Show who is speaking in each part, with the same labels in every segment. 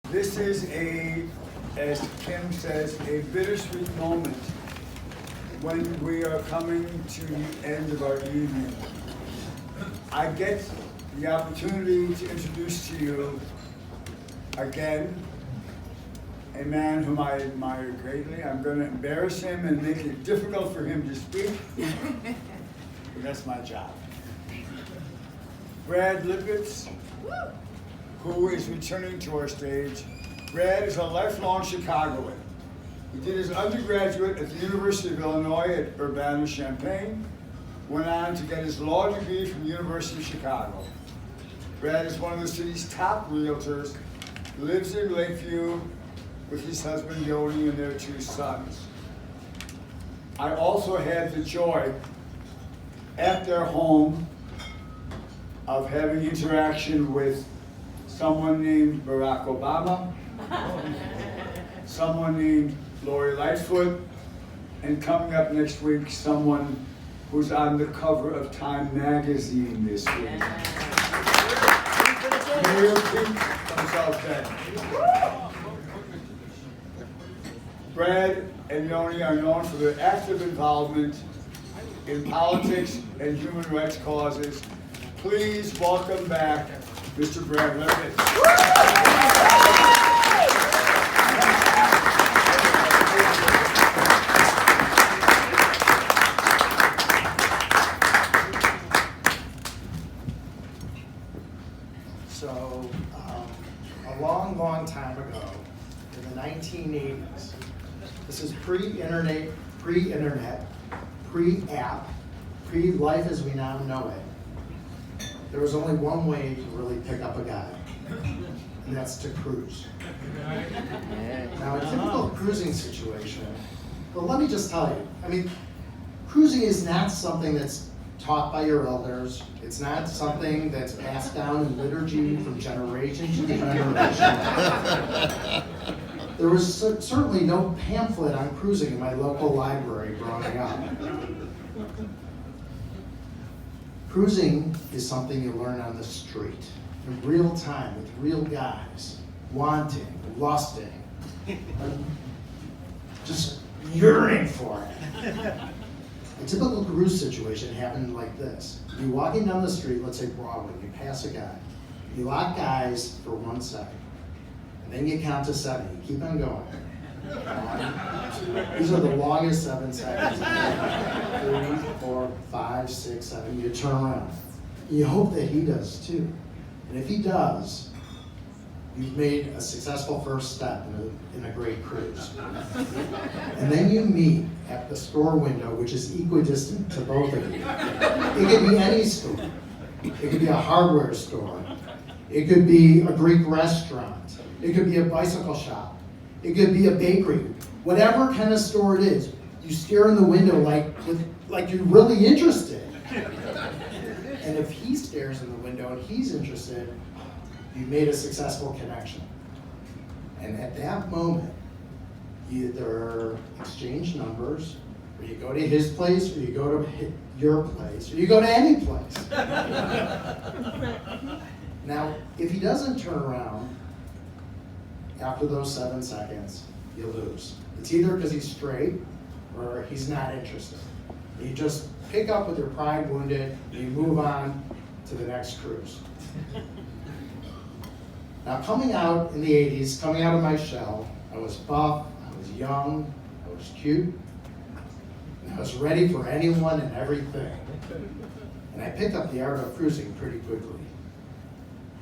Speaker 1: This is as Kim says, a bittersweet moment when we are coming to the end of our evening. I get the opportunity to introduce to you again a man whom I admire greatly. I'm going to embarrass him and make it difficult for him to speak, but that's my job. Brad Lipitz, who is returning to our stage. Brad is a lifelong Chicagoan. He did his undergraduate at the University of Illinois at Urbana-Champaign, went on to get his law degree from the University of Chicago. Brad is one of the city's top realtors, lives in Lakeview with his husband Yoni and their 2 sons. I also had the joy at their home of having interaction with someone named Barack Obama, someone named Lori Lightfoot, and coming up next week, someone who's on the cover of Time magazine this week. Mayor Pete from South Bend. Brad and Yoni are known for their active involvement in politics and human rights causes. Please welcome back Mr. Brad Lipitz.
Speaker 2: So, a long time ago, in the 1980s, this is pre-internet, pre-app, pre-life as we now know it. There was only one way to really pick up a guy, and that's to cruise. Now, a typical cruising situation, well, let me just tell you, I mean, cruising is not something that's taught by your elders. It's not something that's passed down in liturgy from generation to generation. There was certainly no pamphlet on cruising in my local library growing up. Cruising is something you learn on the street, in real time, with real guys, wanting, lusting, just yearning for it. A typical cruise situation happened like this. You're walking down the street, let's say Broadway, you pass a guy. You lock eyes for 1 second. And then you count to 7, you keep on going. These are the longest 7 seconds. 3, 4, 5, 6, 7, you turn around. You hope that he does too. And if he does, you've made a successful first step in a great cruise. And then you meet at the store window, which is equidistant to both of you. It could be any store. It could be a hardware store. It could be a Greek restaurant. It could be a bicycle shop. It could be a bakery. Whatever kind of store it is, you stare in the window like you're really interested. And if he stares in the window and he's interested, you made a successful connection. And at that moment, you either exchange numbers, or you go to his place, or you go to your place, or you go to any place. Now, if he doesn't turn around after those 7 seconds, you lose. It's either because he's straight or he's not interested. You just pick up with your pride wounded, and you move on to the next cruise. Now, coming out in the 80s, coming out of my shell, I was buff, I was young, I was cute, and I was ready for anyone and everything. And I picked up the art of cruising pretty quickly.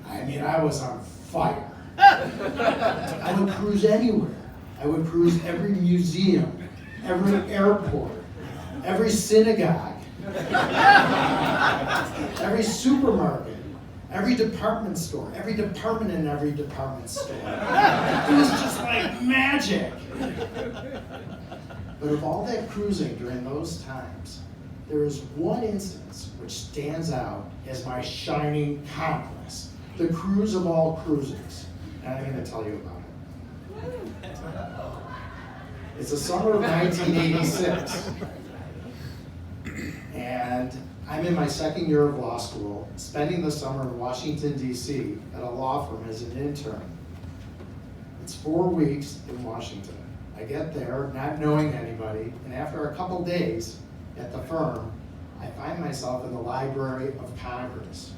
Speaker 2: I mean, I was on fire. I would cruise anywhere. I would cruise every museum, every airport, every synagogue, every supermarket, every department store, every department in every department store. It was just like magic. But of all that cruising during those times, there is one instance which stands out as my shining conquest, the cruise of all cruises. And I'm going to tell you about it. It's the summer of 1986. And I'm in my second year of law school, spending the summer in Washington, D.C. at a law firm as an intern. It's 4 weeks in Washington. I get there, not knowing anybody, and after a couple days at the firm, I find myself in the Library of Congress,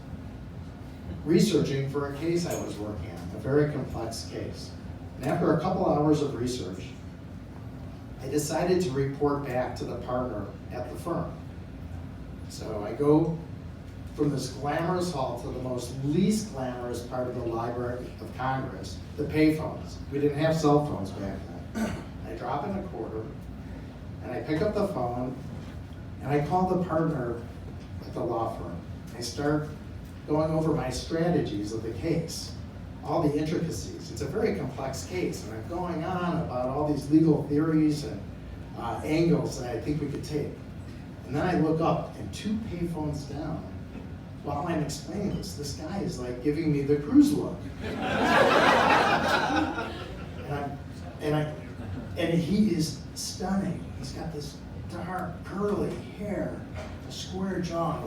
Speaker 2: researching for a case I was working on, a very complex case. And after a couple hours of research, I decided to report back to the partner at the firm. So I go from this glamorous hall to the most least glamorous part of the Library of Congress, the payphones. We didn't have cell phones back then. I drop in a quarter, and I pick up the phone, and I call the partner at the law firm. I start going over my strategies of the case, all the intricacies. It's a very complex case, and I'm going on about all these legal theories and angles that I think we could take. And then I look up, and 2 payphones down, while I'm explaining this guy is like giving me the cruise look. And he is stunning. He's got this dark, curly hair, a square jaw,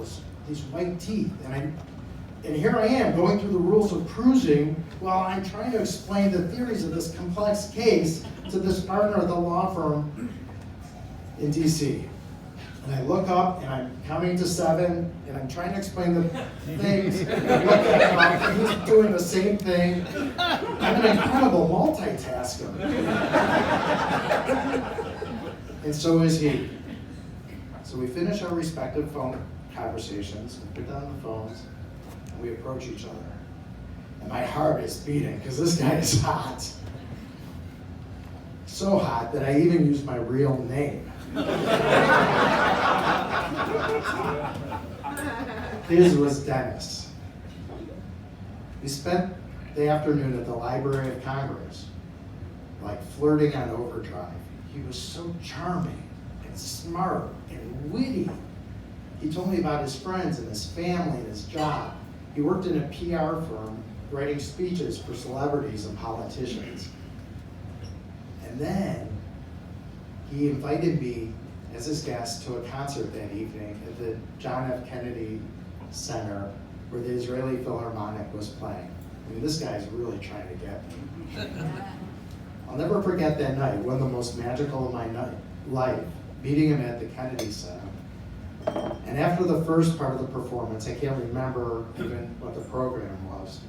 Speaker 2: these white teeth. And here I am going through the rules of cruising while I'm trying to explain the theories of this complex case to this partner at the law firm in DC. And I look up and I'm counting to 7 and I'm trying to explain the things. And I look at him, he's doing the same thing. I'm an incredible multitasker. And so is he. So we finish our respective phone conversations, we put down the phones, and we approach each other. And my heart is beating because this guy is hot. So hot that I even used my real name. His was Dennis. We spent the afternoon at the Library of Congress, like flirting on overdrive. He was so charming and smart and witty. He told me about his friends and his family and his job. He worked in a PR firm writing speeches for celebrities and politicians. And then he invited me as his guest to a concert that evening at the John F. Kennedy Center where the Israeli Philharmonic was playing. I mean, this guy's really trying to get me. I'll never forget that night, one of the most magical of my life, meeting him at the Kennedy Center. And after the first part of the performance, I can't remember even what the program was,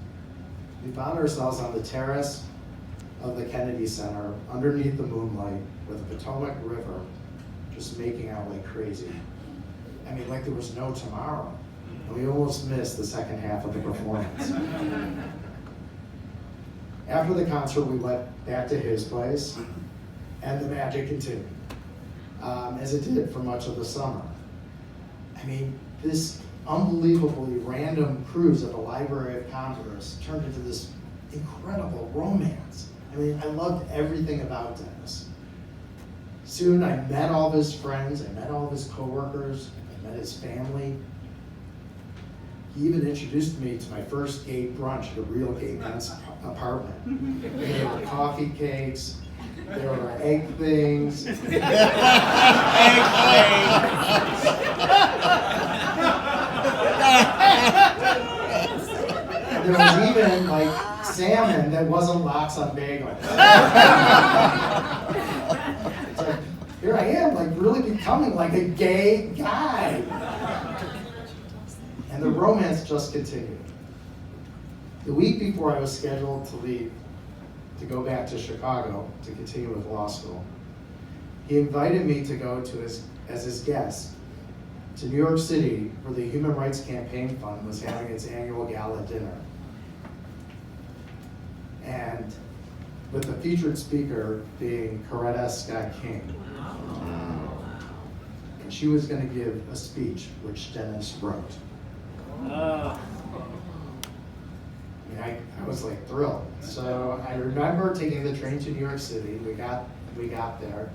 Speaker 2: we found ourselves on the terrace of the Kennedy Center, underneath the moonlight, with the Potomac River, just making out like crazy. I mean, like there was no tomorrow. And we almost missed the second half of the performance. After the concert, we went back to his place, and the magic continued, as it did for much of the summer. I mean, this unbelievably random cruise at the Library of Congress turned into this incredible romance. I mean, I loved everything about Dennis. Soon I met all of his friends, I met all of his coworkers, I met his family. He even introduced me to my first gay brunch at a real gay men's apartment. There were coffee cakes, there were egg things. There was even like salmon that wasn't lox on bagels. It's like, here I am, like really becoming like a gay guy. And the romance just continued. The week before I was scheduled to leave to go back to Chicago to continue with law school, he invited me to go to as his guest to New York City, where the Human Rights Campaign Fund was having its annual gala dinner. And with the featured speaker being Coretta Scott King. And she was going to give a speech which Dennis wrote. I mean, I was like thrilled. So I remember taking the train to New York City. We got there.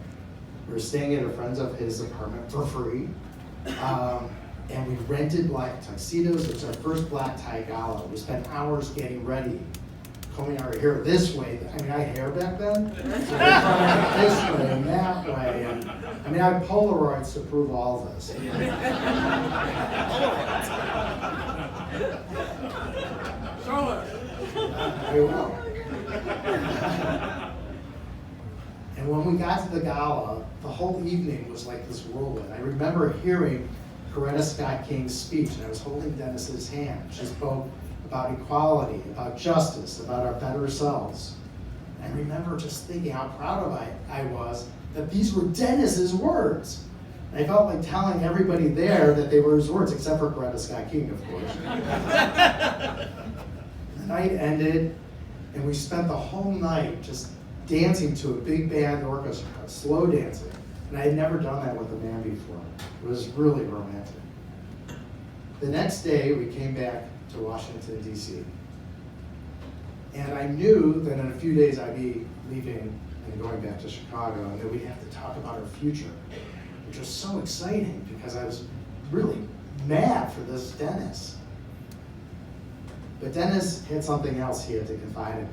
Speaker 2: We were staying at a friend's of his apartment for free. And we rented black tuxedos. It was our first black tie gala. We spent hours getting ready, combing our hair this way. I mean, I had hair back then. So we're trying this way and that way. And I mean, I had Polaroids to prove all this. I will. And when we got to the gala, the whole evening was like this whirlwind. I remember hearing Coretta Scott King's speech, and I was holding Dennis's hand. She spoke about equality, about justice, about our better selves. And I remember just thinking how proud of I was that these were Dennis's words. And I felt like telling everybody there that they were his words, except for Coretta Scott King, of course. The night ended, and we spent the whole night just dancing to a big band orchestra, slow dancing. And I had never done that with a man before. It was really romantic. The next day, we came back to Washington, D.C. And I knew that in a few days I'd be leaving and going back to Chicago, and that we'd have to talk about our future, which was so exciting because I was really mad for this Dennis. But Dennis had something else he had to confide in me.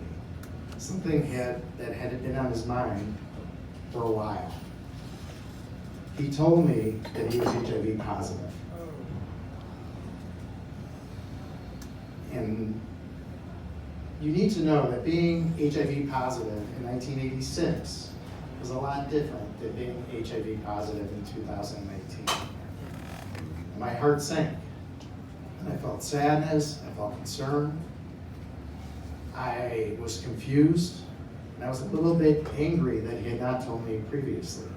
Speaker 2: Something that had been on his mind for a while. He told me that he was HIV positive. And you need to know that being HIV positive in 1986 was a lot different than being HIV positive in 2019. And my heart sank. And I felt sadness, I felt concern. I was confused, and I was a little bit angry that he had not told me previously.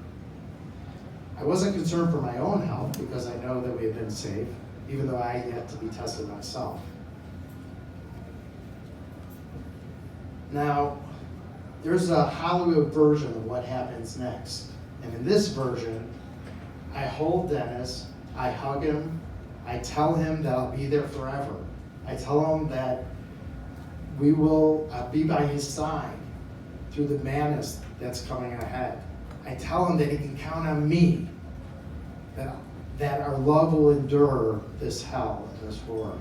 Speaker 2: I wasn't concerned for my own health because I know that we had been safe, even though I had yet to be tested myself. Now, there's a Hollywood version of what happens next. And in this version, I hold Dennis, I hug him, I tell him that I'll be there forever. I tell him that we will be by his side through the madness that's coming ahead. I tell him that he can count on me, that our love will endure this hell and this war.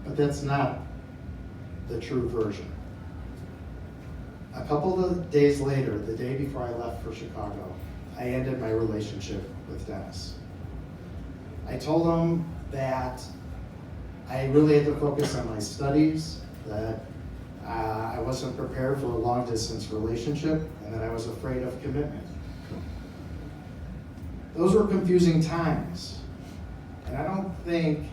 Speaker 2: But that's not the true version. A couple of days later, the day before I left for Chicago, I ended my relationship with Dennis. I told him that I really had to focus on my studies, that I wasn't prepared for a long distance relationship, and that I was afraid of commitment. Those were confusing times, and I don't think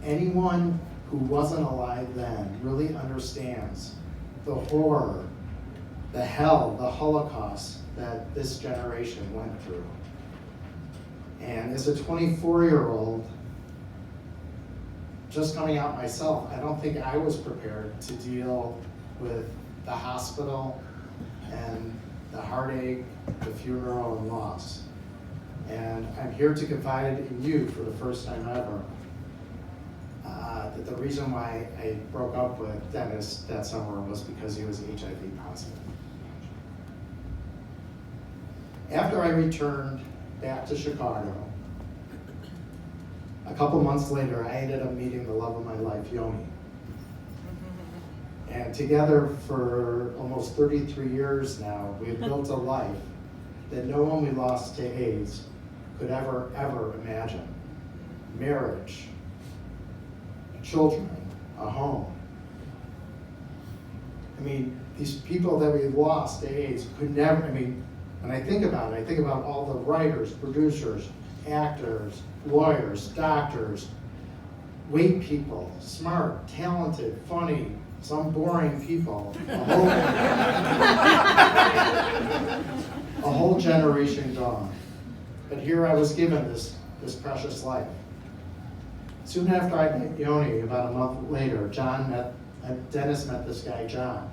Speaker 2: anyone who wasn't alive then really understands the horror, the hell, the Holocaust that this generation went through. And as a 24-year-old, just coming out myself, I don't think I was prepared to deal with the hospital and the heartache, the funeral and loss. And I'm here to confide in you for the first time ever that the reason why I broke up with Dennis that summer was because he was HIV positive. After I returned back to Chicago, a couple months later, I ended up meeting the love of my life, Yoni. And together for almost 33 years now, we have built a life that no one we lost to AIDS could ever imagine. Marriage, children, a home. I mean, these people that we lost to AIDS could never, when I think about it, I think about all the writers, producers, actors, lawyers, doctors, wait people, smart, talented, funny, some boring people, a whole generation gone. But here I was given this precious life. Soon after I met Yoni, about a month later, Dennis met this guy, John.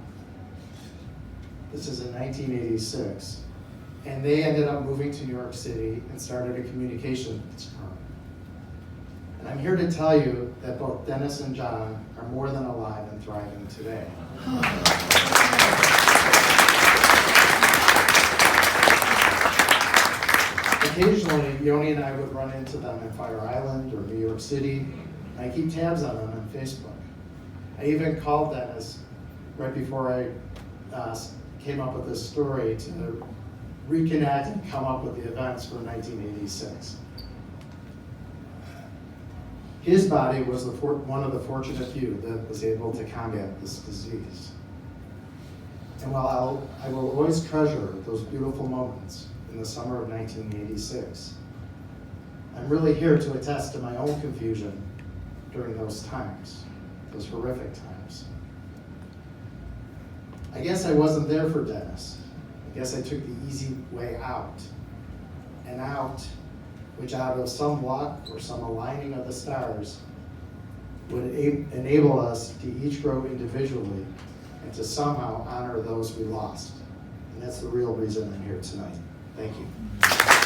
Speaker 2: This is in 1986. And they ended up moving to New York City and started a communications firm. And I'm here to tell you that both Dennis and John are more than alive and thriving today. Occasionally, Yoni and I would run into them in Fire Island or New York City, and I keep tabs on them on Facebook. I even called Dennis right before I came up with this story to reconnect and come up with the events for 1986. His body was one of the fortunate few that was able to combat this disease. And while I will always treasure those beautiful moments in the summer of 1986, I'm really here to attest to my own confusion during those times, those horrific times. I guess I wasn't there for Dennis. I guess I took the easy way out. And out, which out of some luck or some aligning of the stars, would enable us to each grow individually and to somehow honor those we lost. And that's the real reason I'm here tonight. Thank you.